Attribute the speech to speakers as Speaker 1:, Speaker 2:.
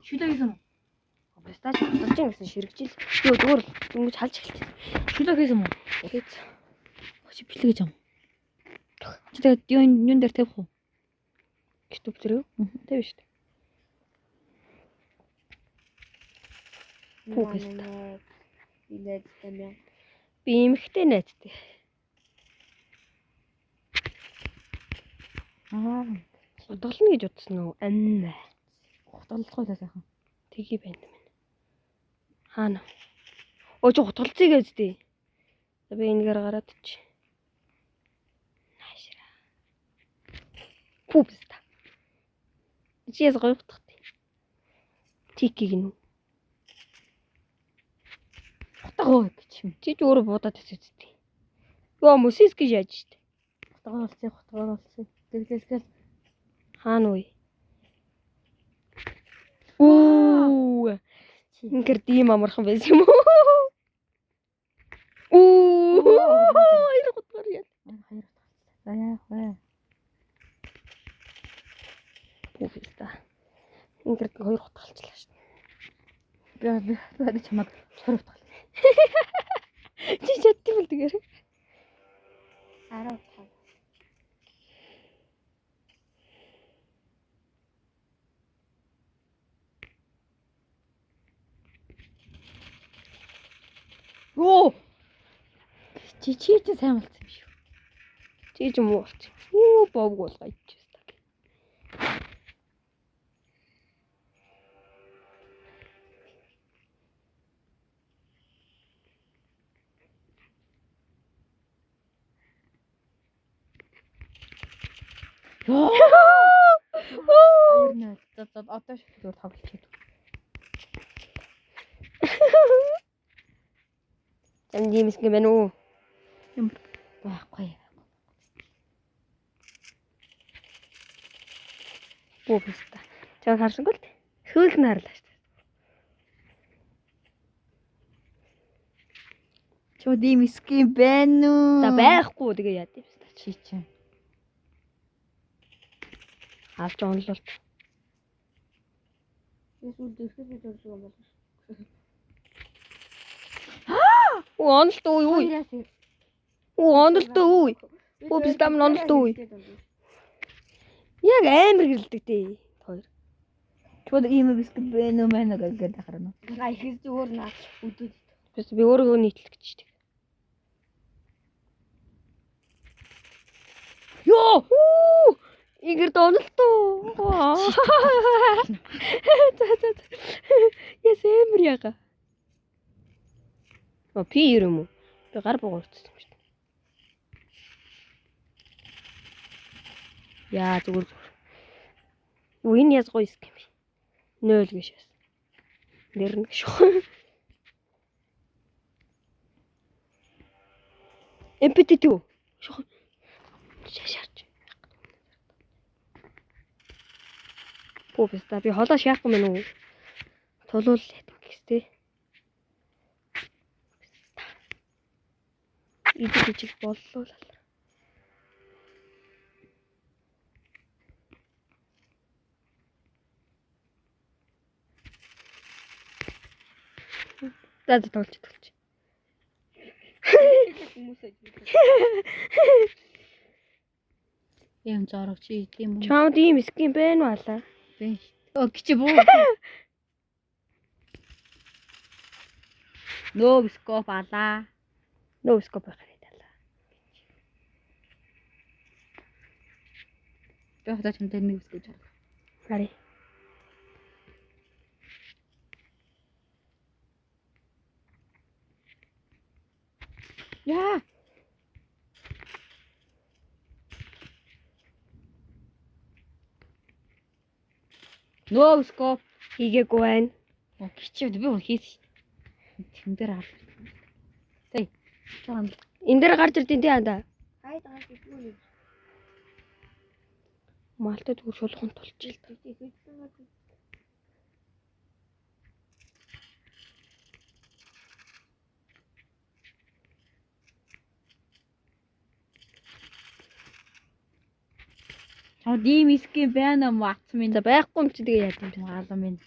Speaker 1: Шүлээ хийсэн үү?
Speaker 2: Стач болж гэсэн ширэгжил. Юу зүгээр дөнгөж халж эхэлчихсэн.
Speaker 1: Шүлээ хийсэн үү?
Speaker 2: Хийц.
Speaker 1: Чи бэлтгэж юм. Чи тэгээд юун дээр тавих уу?
Speaker 2: YouTube дээр юу? Тэв шүү дээ. Пүүгэст.
Speaker 3: Билээд юм.
Speaker 2: Би эмхтэй найзтай. Утгална гэж утсан уу? Анна.
Speaker 1: Утгалахгүй л сайхан.
Speaker 2: Тгий байна мэн. Хаана? Оо ч утгалцъя гэж дээ. За би энэгээр гараад чи. Наашра. Пүүгэст. Чи яс гоё утгах. Тикийг нь.
Speaker 1: Утгаа гэж юм.
Speaker 2: Чи ч өөрөө буудаад төсөцтэй. Йоо мөсис гэж яаж штэ.
Speaker 1: Утгаа болцсон. Тэгэл.
Speaker 2: Хаана вэ? Оо. Ингээр дим амархан байсан юм уу? Оо. Хоёр утгаар яа.
Speaker 1: Хоёр утгаа. За яах вэ?
Speaker 2: Пүүгэста. Ингээр хоёр утгалчлаа штэ.
Speaker 1: Би чамаг хоёр утгаа.
Speaker 2: Чи чаддсан бол тэгээр.
Speaker 3: 15.
Speaker 1: Оо. Чи ч сайн болцсон юм шүү.
Speaker 2: Чи ч юм уу болчих. Оо бовг болгоо ичсэн.
Speaker 1: Ёо. Хоёр нэ. За одоо шүлгээр тоглолцоо.
Speaker 2: Энд димс гэмэн үү?
Speaker 1: Юм байхгүй.
Speaker 2: Пүүгэста. Чаг харсангүй л. Сүүлд нь харлаа штэ.
Speaker 1: Чоо димсгийн байна уу?
Speaker 2: За байхгүй тэгээ яа димс та
Speaker 1: чи чинь.
Speaker 2: авч онлолт.
Speaker 3: Эсвэл дэвшил гэж орж байгаа юм байна.
Speaker 2: Оо онлолт үе. Оо онлолт үе. Пүүгэста мөн онлолт үе. Яг амар гэрэлдэг дээ. Хоёр.
Speaker 1: Чууд ийм бискет байна уу мэн гэж харна.
Speaker 3: Их зүгээр наа өдөө.
Speaker 2: Бас би өөрөө нийтлэх гэж штэ. Ёо! Игэр донолтоо. За. Яс эмэр яга. Оо пи юм уу? Би гар бугуурцсан юм шүү дээ. Яа зүгээр. Юу энэ яз гоё юм бэ? 0 гэж яс. Нэрнэ шүү. MP2. Шашаарч. Пүүгэста би холоо шаахгүй мэн үү? Тулуул гэхтэй. Идэж боллоо л. За толч.
Speaker 1: Юм зорог чи тийм үү?
Speaker 2: Чамд ийм скин байна уу алаа?
Speaker 1: Би. Оо гिच буу. Нөө скоп алаа.
Speaker 2: Нөө скоп байх хэрэгтэй алаа.
Speaker 1: Би хатаа чамтай нэг скоп чар.
Speaker 2: Хари.
Speaker 1: Яа. Нөө скоп
Speaker 2: Хийгээгүй байна.
Speaker 1: Оо гिचвд би хийсэн. Тэн дээр аа. Тэг. Чам.
Speaker 2: Энд дээр гарч ирдیں۔ Тэ анда.
Speaker 3: Хайд гарч идэв.
Speaker 2: Малтай зүгээр шулуун тулчих.
Speaker 1: Чамд ийм эсгийн байна уу мац минь.
Speaker 2: За байхгүй юм чи тэгээ яа юм бэ?
Speaker 1: Маалаа минь.